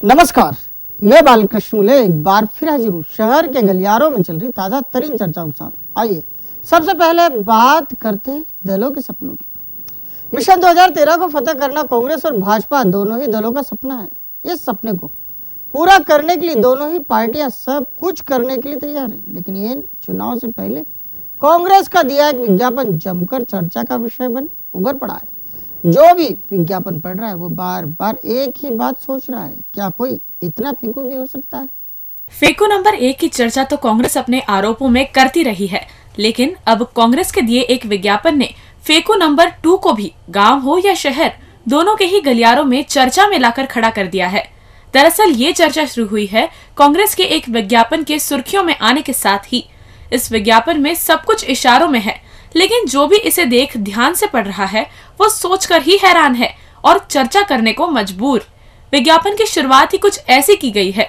नमस्कार, मैं बालकृष्ण मुले एक बार फिर हाजिर हूँ शहर के गलियारों में चल रही ताजा तरीन चर्चाओं के साथ। आइए सबसे पहले बात करते हैं दलों के सपनों की। मिशन 2013 को फतेह करना कांग्रेस और भाजपा दोनों ही दलों का सपना है। इस सपने को पूरा करने के लिए दोनों ही पार्टियां सब कुछ करने के लिए तैयार है, लेकिन इन चुनाव से पहले कांग्रेस का दिया एक विज्ञापन जमकर चर्चा का विषय बन उभर पड़ा है। जो भी विज्ञापन पढ़ रहा है वो बार बार एक ही बात सोच रहा है, क्या कोई इतना फेंकू भी हो सकता है? फेंकू नंबर 1 की चर्चा तो कांग्रेस अपने आरोपों में करती रही है, लेकिन अब कांग्रेस के दिए एक विज्ञापन ने फेंकू नंबर 2 को भी गांव हो या शहर दोनों के ही गलियारों में चर्चा में लाकर खड़ा कर दिया है। दरअसल ये चर्चा शुरू हुई है कांग्रेस के एक विज्ञापन के सुर्खियों में आने के साथ ही। इस विज्ञापन में सब कुछ इशारों में है, लेकिन जो भी इसे देख ध्यान से पढ़ रहा है वो सोचकर ही हैरान है और चर्चा करने को मजबूर। विज्ञापन की शुरुआत ही कुछ ऐसी की गई है,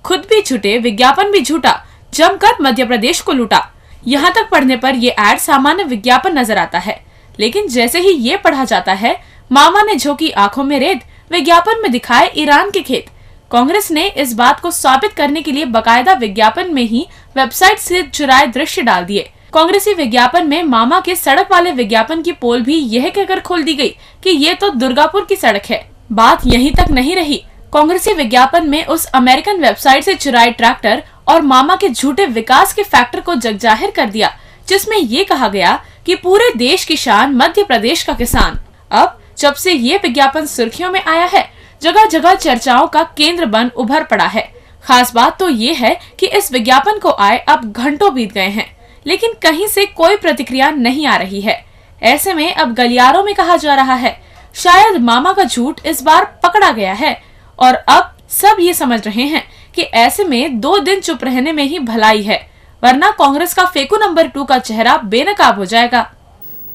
खुद भी झूठे विज्ञापन भी झूठा, जमकर मध्य प्रदेश को लूटा। यहाँ तक पढ़ने पर ये ऐड सामान्य विज्ञापन नजर आता है, लेकिन जैसे ही ये पढ़ा जाता है मामा ने झोंकी आंखों में रेत, विज्ञापन में दिखाए ईरान के खेत। कांग्रेस ने इस बात को साबित करने के लिए बकायदा विज्ञापन में ही वेबसाइट से चुराए दृश्य डाल दिए। कांग्रेसी विज्ञापन में मामा के सड़क वाले विज्ञापन की पोल भी यह कहकर खोल दी गई कि ये तो दुर्गापुर की सड़क है। बात यहीं तक नहीं रही, कांग्रेसी विज्ञापन में उस अमेरिकन वेबसाइट से चुराए ट्रैक्टर और मामा के झूठे विकास के फैक्टर को जगजाहिर कर दिया, जिसमें ये कहा गया कि पूरे देश की शान मध्य प्रदेश का किसान। अब जब से ये विज्ञापन सुर्खियों में आया है, जगह जगह चर्चाओं का केंद्र बन उभर पड़ा है। खास बात तो ये है कि इस विज्ञापन को आए अब घंटों बीत गए हैं, लेकिन कहीं से कोई प्रतिक्रिया नहीं आ रही है। ऐसे में अब गलियारों में कहा जा रहा है शायद मामा का झूठ इस बार पकड़ा गया है, और अब सब ये समझ रहे हैं कि ऐसे में 2 दिन चुप रहने में ही भलाई है, वरना कांग्रेस का फेंकू नंबर 2 का चेहरा बेनकाब हो जाएगा।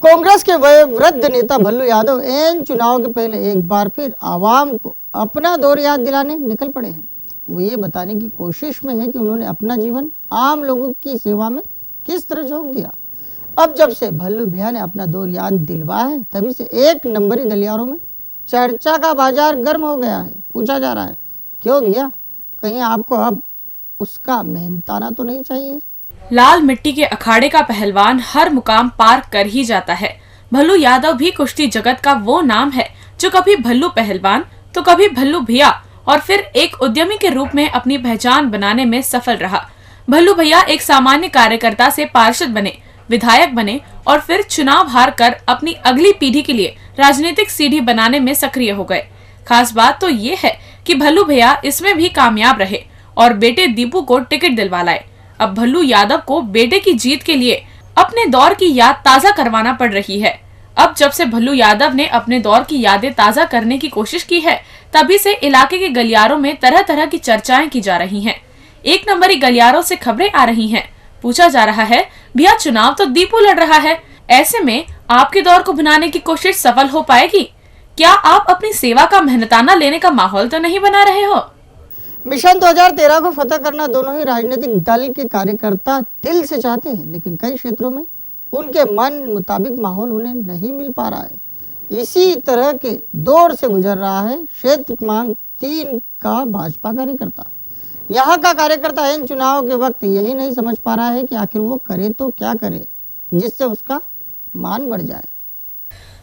कांग्रेस के वयोवृद्ध नेता भल्लू यादव इन चुनाव के पहले एक बार फिर आवाम को अपना दौर याद दिलाने निकल पड़े हैं। वो ये बताने की कोशिश में है कि उन्होंने अपना जीवन आम लोगों की सेवा में किस तरह झोंक दिया। अब जब से भल्लू भैया ने अपना दौर याद दिलवाया है, तभी से एक नंबरी गलियारों में चर्चा का बाजार गर्म हो गया है। पूछा जा रहा है, क्यों भैया, कहीं आपको अब उसका मेहनताना तो नहीं चाहिए? लाल मिट्टी के अखाड़े का पहलवान हर मुकाम पार कर ही जाता है। भल्लू यादव भी कुश्ती जगत का वो नाम है जो कभी भल्लू पहलवान तो कभी भल्लू भैया और फिर एक उद्यमी के रूप में अपनी पहचान बनाने में सफल रहा। भल्लू भैया एक सामान्य कार्यकर्ता से पार्षद बने, विधायक बने और फिर चुनाव हार कर अपनी अगली पीढ़ी के लिए राजनीतिक सीढ़ी बनाने में सक्रिय हो गए। खास बात तो ये है कि भल्लू भैया इसमें भी कामयाब रहे और बेटे दीपू को टिकट दिलवा लाए। अब भल्लू यादव को बेटे की जीत के लिए अपने दौर की याद ताजा करवाना पड़ रही है। अब जब से भल्लू यादव ने अपने दौर की यादें ताजा करने की कोशिश की है, तभी से इलाके के गलियारों में तरह तरह की चर्चाएं की जा रही हैं। एक नंबरी गलियारों से खबरें आ रही हैं। पूछा जा रहा है, भैया चुनाव तो दीपू लड़ रहा है, ऐसे में आपके दौर को बनाने की कोशिश सफल हो पाएगी? क्या आप अपनी सेवा का मेहनताना लेने का माहौल तो नहीं बना रहे हो? मिशन 2013 को फतेह करना दोनों ही राजनीतिक दल के कार्यकर्ता दिल से चाहते हैं, लेकिन कई क्षेत्रों में उनके मन मुताबिक माहौल उन्हें नहीं मिल पा रहा है। इसी तरह के दौर से गुजर रहा है क्षेत्र क्रमांक 3 का भाजपा कार्यकर्ता। यहाँ का कार्यकर्ता इन चुनाव के वक्त यही नहीं समझ पा रहा है कि आखिर वो करे तो क्या करे जिससे उसका मान बढ़ जाए।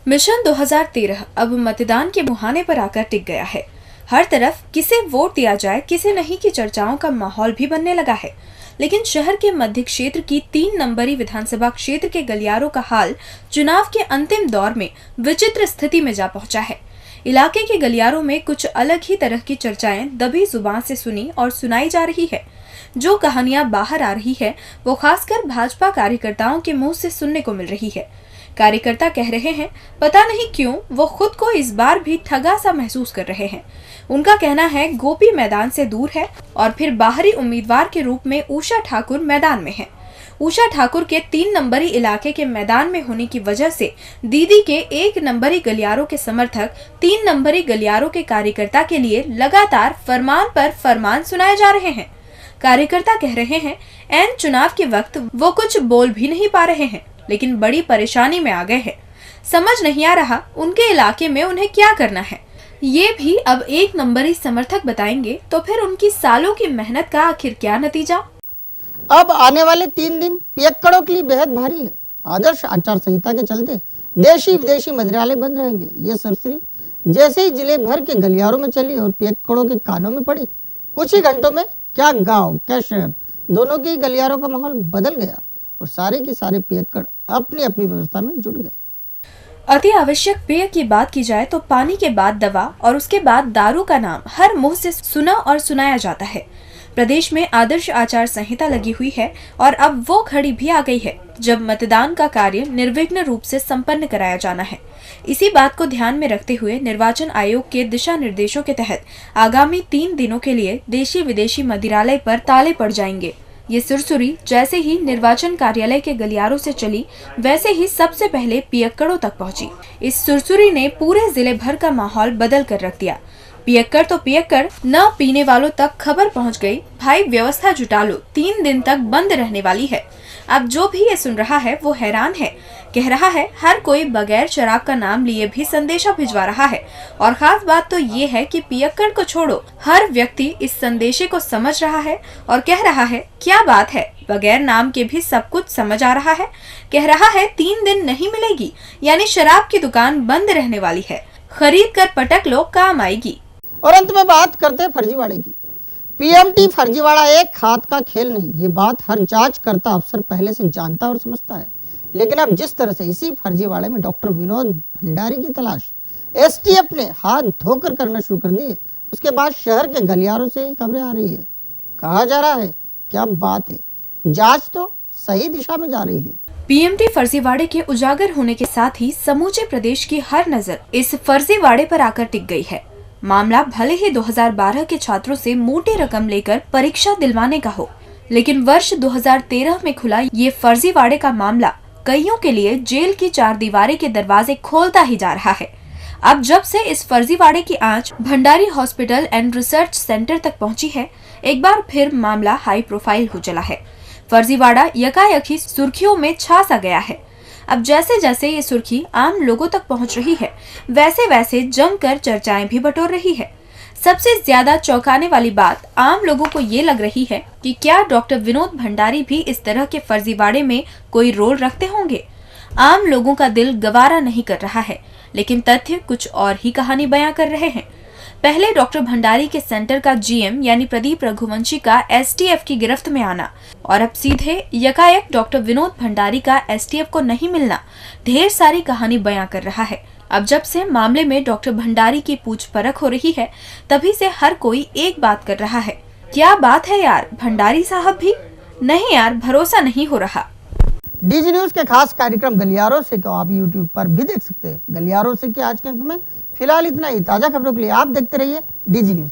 मिशन 2013 अब मतदान के मुहाने पर आकर टिक गया है। हर तरफ किसे वोट दिया जाए किसे नहीं की चर्चाओं का माहौल भी बनने लगा है। लेकिन शहर के मध्य क्षेत्र की 3 नंबरी विधानसभा क्षेत्र के गलियारों का हाल चुनाव के अंतिम दौर में विचित्र स्थिति में जा पहुंचा है। इलाके के गलियारों में कुछ अलग ही तरह की चर्चाएं दबी जुबान से सुनी और सुनाई जा रही है। जो कहानियां बाहर आ रही है वो खासकर भाजपा कार्यकर्ताओं के मुंह से सुनने को मिल रही है। कार्यकर्ता कह रहे हैं पता नहीं क्यों वो खुद को इस बार भी ठगा सा महसूस कर रहे हैं। उनका कहना है गोपी मैदान से दूर है और फिर बाहरी उम्मीदवार के रूप में उषा ठाकुर मैदान में है। उषा ठाकुर के 3 नंबरी इलाके के मैदान में होने की वजह से दीदी के 1 नंबरी गलियारों के समर्थक 3 नंबरी गलियारों के कार्यकर्ता के लिए लगातार फरमान पर फरमान सुनाए जा रहे हैं। कार्यकर्ता कह रहे हैं एन चुनाव के वक्त वो कुछ बोल भी नहीं पा रहे हैं, लेकिन बड़ी परेशानी में आ गए हैं। समझ नहीं आ रहा उनके इलाके में उन्हें क्या करना है। ये भी अब एक नंबरी समर्थक बताएंगे तो फिर उनकी सालों की मेहनत का आखिर क्या नतीजा। अब आने वाले 3 दिन पियक्कड़ों के लिए बेहद भारी है। आदर्श आचार संहिता के चलते देशी विदेशी मदिरालय बंद रहेंगे। ये सुरसरी जैसे ही जिले भर के गलियारों में चली और पियक्कड़ों के कानों में पड़ी, कुछ ही घंटों में क्या गांव क्या शहर दोनों के गलियारों का माहौल बदल गया और सारे के सारे पियक्कड़ अपनी अपनी व्यवस्था में जुट गए। अति आवश्यक पेय की बात की जाए तो पानी के बाद दवा और उसके बाद दारू का नाम हर मुंह से सुना और सुनाया जाता है। प्रदेश में आदर्श आचार संहिता लगी हुई है और अब वो घड़ी भी आ गई है जब मतदान का कार्य निर्विघ्न रूप से संपन्न कराया जाना है। इसी बात को ध्यान में रखते हुए निर्वाचन आयोग के दिशा निर्देशों के तहत आगामी 3 दिनों के लिए देशी विदेशी मदिरालय पर ताले पड़ जाएंगे। ये सुरसुरी जैसे ही निर्वाचन कार्यालय के गलियारों से चली वैसे ही सबसे पहले पियक्कड़ों तक पहुंची। इस सुरसुरी ने पूरे जिले भर का माहौल बदल कर रख दिया। पियक्कड़ तो पियक्कड़, न पीने वालों तक खबर पहुंच गई, भाई व्यवस्था जुटा लो, 3 दिन तक बंद रहने वाली है। अब जो भी ये सुन रहा है वो हैरान है। कह रहा है हर कोई बगैर शराब का नाम लिए भी संदेशा भिजवा रहा है। और खास बात तो ये है कि पियक्कड़ को छोड़ो, हर व्यक्ति इस संदेशे को समझ रहा है और कह रहा है क्या बात है, बगैर नाम के भी सब कुछ समझ आ रहा है। कह रहा है 3 दिन नहीं मिलेगी, यानी शराब की दुकान बंद रहने वाली है, खरीद कर पटक लो, काम आएगी। और अंत में बात करते हैं फर्जीवाड़े की। पीएमटी फर्जीवाड़ा एक हाथ का खेल नहीं, ये बात हर जांच करता अफसर पहले से जानता और समझता है। लेकिन अब जिस तरह से इसी फर्जीवाड़े में डॉक्टर विनोद भंडारी की तलाश एसटीएफ ने हाथ धोकर करना शुरू कर दी, उसके बाद शहर के गलियारों से ही खबरें आ रही है। कहा जा रहा है क्या बात है, जांच तो सही दिशा में जा रही है। पीएमटी फर्जीवाड़े के उजागर होने के साथ ही समूचे प्रदेश की हर नजर इस फर्जीवाड़े पर आकर टिक गई है। मामला भले ही 2012 के छात्रों से मोटी रकम लेकर परीक्षा दिलवाने का हो, लेकिन वर्ष 2013 में खुला ये फर्जीवाड़े का मामला कईयों के लिए जेल की 4 दीवारें के दरवाजे खोलता ही जा रहा है। अब जब से इस फर्जीवाड़े की आंच Bhandari hospital and research centre तक पहुंची है, एक बार फिर मामला हाई प्रोफाइल हो चला है। फर्जीवाड़ा यकायक ही सुर्खियों में छा सा गया है। अब जैसे जैसे ये सुर्खी आम लोगों तक पहुंच रही है, वैसे वैसे जमकर चर्चाएं भी बटोर रही है। सबसे ज्यादा चौंकाने वाली बात आम लोगों को ये लग रही है कि क्या डॉक्टर विनोद भंडारी भी इस तरह के फर्जीवाड़े में कोई रोल रखते होंगे। आम लोगों का दिल गवारा नहीं कर रहा है, लेकिन तथ्य कुछ और ही कहानी बयां कर रहे हैं। पहले डॉक्टर भंडारी के सेंटर का जीएम यानी प्रदीप रघुवंशी का एसटीएफ की गिरफ्त में आना और अब सीधे यकायक डॉक्टर विनोद भंडारी का एसटीएफ को नहीं मिलना ढेर सारी कहानी बयां कर रहा है। अब जब से मामले में डॉक्टर भंडारी की पूछपरख हो रही है, तभी से हर कोई एक बात कर रहा है, क्या बात है यार, भंडारी साहब भी? नहीं यार, भरोसा नहीं हो रहा। डीजी न्यूज के खास कार्यक्रम गलियारों से को आप यूट्यूब पर भी देख सकते हैं। गलियारों से के आज के अंक में फिलहाल इतना ही। ताजा खबरों के लिए आप देखते रहिए डीजी न्यूज।